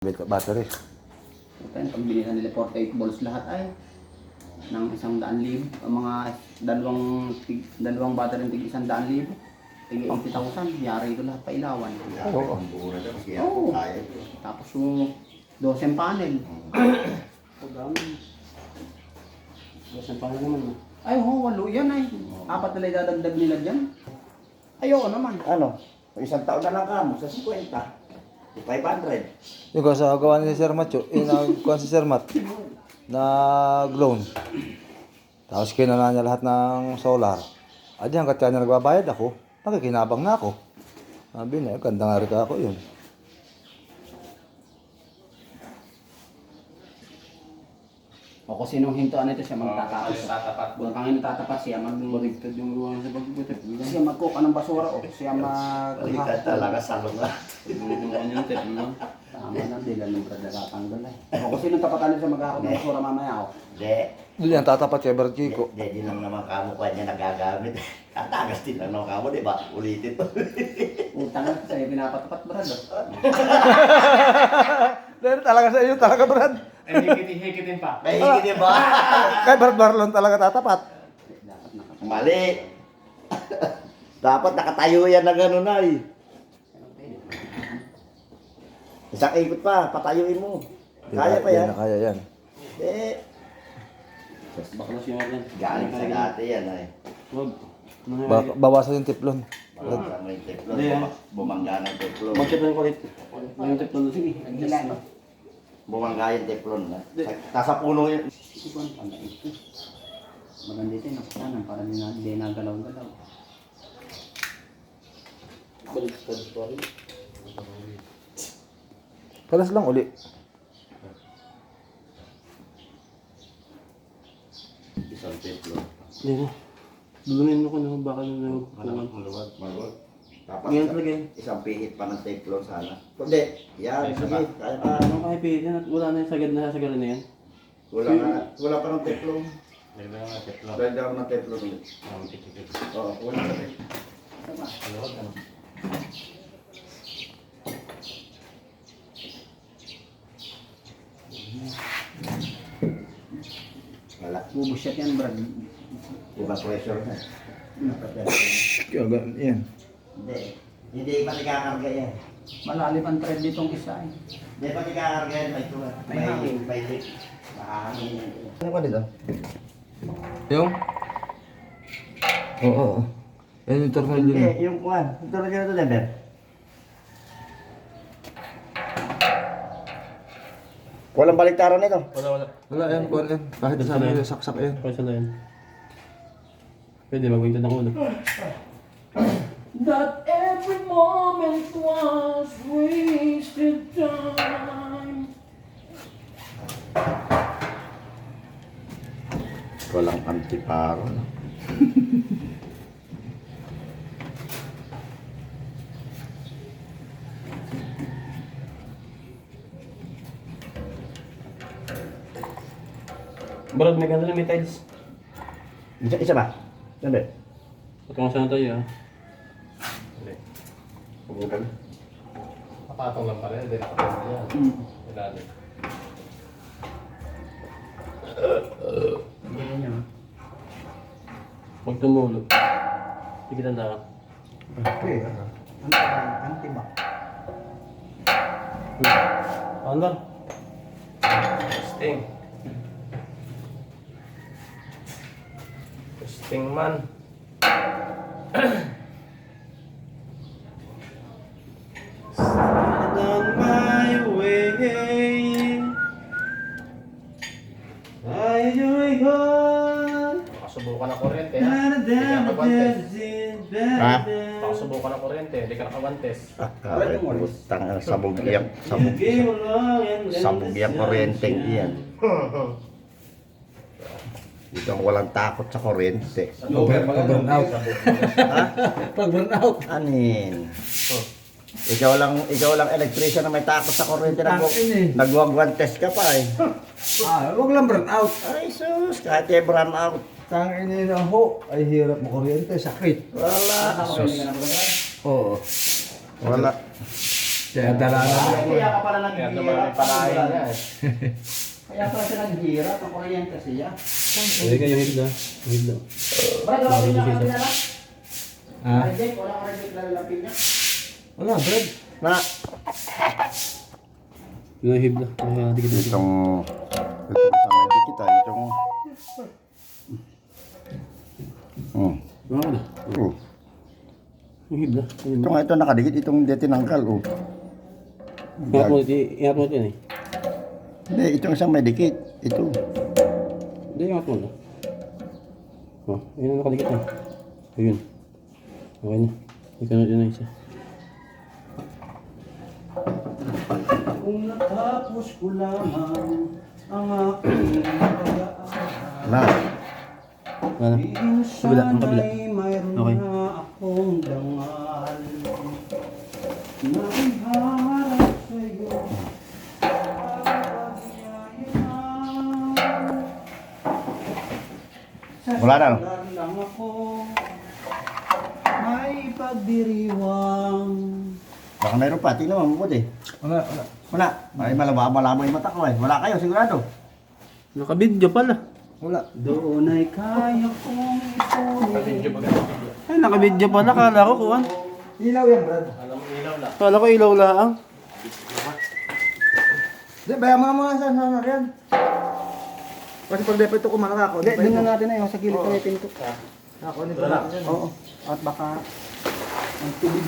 Battery. Ito yung pagbili na nila 48 volts lahat ay ng 100,000. Ang mga dalawang battery ng tig 100,000. Tig 80,000. Yari ito lahat pa ilawan. Oo. Oo. Tapos yung 12 panel. Pagdami. 12 panel naman. Ay, walo yan ay. Apat na lang dadagdag nila dyan. Ayoko naman. Ano? Isang taon na lang kamo sa 50. 500. Yung kasagawa ni Sir Macho, nagkuhan si Sir Mat, nag-loan. Tapos kinala niya lahat ng solar. Adi hanggat kanya nagbabayad ako, nakikinabang na ako. Sabi niya, ganda nga rin ako yun. O kung sinong hintuan nito siya magtatapos. Tatapat. Kung kang tatapat siya Baligtad yung ruwan sa pagbubutik. siya magkuka ng basura o siya Baliktad talaga salong na. Tinutukan yung tip, no? Tama na, di lang yung brad nakatanggal eh. O kung sinong tapatan nito siya maghahakot ng basura mamaya o. Hindi. Doon yan, tatapat si Ever Chico. Hindi lang naman kamo ko niya nagagamit. Tatagas din lang naman kamo, di ba? Ulitin to. Utang na sa'yo pinapatapat brad o. Dahil talaga sa iyo, talaga Brad. Ay, hikitin pa. May higit ba? Kay Brad Barlon talaga tatapat. Dapat nakatapat. Mali. Dapat nakatayo yan na gano'n ay. Isang ikot pa, patayuin mo. Kaya pa yan. Kaya yan. Eh, Baklas yung yan. galing sa dati yan ay. Huwag. Bawasan yung tiplon. Wala may teflon. Hindi, ah. Bumangga ng teflon. Mag-tip lang ulit. Yung tip lang. Sige. Naghilan o. Bumangga yung teflon. Nasa puno yun. Ibon pa na ito. Maganda ito yung nakatanan para di nagalaw-galaw. Baliktad pa rin. Palas lang uli. Isang teflon. Hindi na. Dulunin mo ko na baka na nagpunan. Maluwag. Tapos Ganyan talaga yun. isang pihit pa ng teflon sana. Kundi, yan, Ay, sige. sama. Kaya pa. Ano kaya pilitin at wala na yung sagad na sagaran na yan? Wala pa ng teflon. Meron na nga tip lang. Dahil daw ng teflon ulit. Oo, wala pa rin. Wala. Bubusyat yan brad. Iba pressure na. Yan. Hindi. Hindi pati kakarga yan. Malalim ang thread ditong isa eh. Hindi pati kakarga yan. May tuwa. May hangin. May leak. Mahangin yan. Ano ka dito? Yung? Oo. Yan yung tornilyo Hindi, niya. yung kuwan. Ito na dyan ito, Denver. Walang baliktaran nito. Wala. Wala yan, kuhan yan. Kahit sabi nyo, saksak yan. Pwede na yan. Pwede, magbigtad ng ulo. That every moment was wasted time. Walang antiparo. Brad, may ganda na may tiles. Isa ba? Denver. Patungasa na tayo ah. Hindi. Pubukan. Kapatong lang pala, hindi nakapatong yan. Ilalim. Ganyan niya. Huwag tumulog. Sige, tanda ka. Okay. Anti-back. Ano ba? Testing. Testing man. Stand on my way. Ay, God. Nakasubukan ng kuryente ha. Hindi ka nakabantes. Ha? Nakasubukan ng kuryente. Hindi ka nakabantes. Tang sabog iyang sabog iyang kuryenteng iyan. Dito ang walang takot sa kuryente. Pag-burn out. Ha? Pag-burn out. Anin? Ikaw lang electrician na may takot sa kuryente. Tangin eh. Nagwagwantes ka pa eh. Wag lang burn out. Ay sus, kahit i run out. Tangin na ho. Ay hirap mo kuryente, sakit. Wala. Oo. Wala. Kaya dala na Ay, kaya ka pala Kaya naman naghihirap. may panahin niya eh. Kaya pala siya naghihirap. Ang kuryente siya. Pwede kayo higda. Higda. Brad, wala niya ka pinala? Ah? Reject, wala ka reject na lalapin niya. Wala, Brad. Na, Yung higda. Kaya dikit-dikit. itong sa may dikit ay itong Ano ka na? oh. Yung higda. Ito nga ito nakadikit itong hindi tinanggal oh. Iangat mo yan eh. Hindi, itong isang may dikit. Ito. Hindi, iangat mo na. Oh, ayun ang nakadikit na. Ayun. Okay na. Ikaw na din na isa. Kung natapos ko lamang ang aking pag-aaral. Wala. Kabila, ang kabila. Mayroon Okay. na akong dangal na iharap sa'yo. Wala na. Lang ako may pagdiriwang. Baka meron pa, tingnan mo mabuti. Wala. Wala. Ay malabo yung mata ko eh. Wala kayo, sigurado. Nakabidyo pala. Wala. Doon ay kaya kong ipunin. Ay, nakabidyo pala. Kala ko kuhan. Ilaw yan, Brad. Kala ko ilaw lang. Hindi, bayan mo na muna sa yan. Kasi pag depende ko kumanak ako. Hindi, doon na natin na yung sa gilid na may pinto. Ako, hindi pa natin yan. Oo. At baka ang tubig.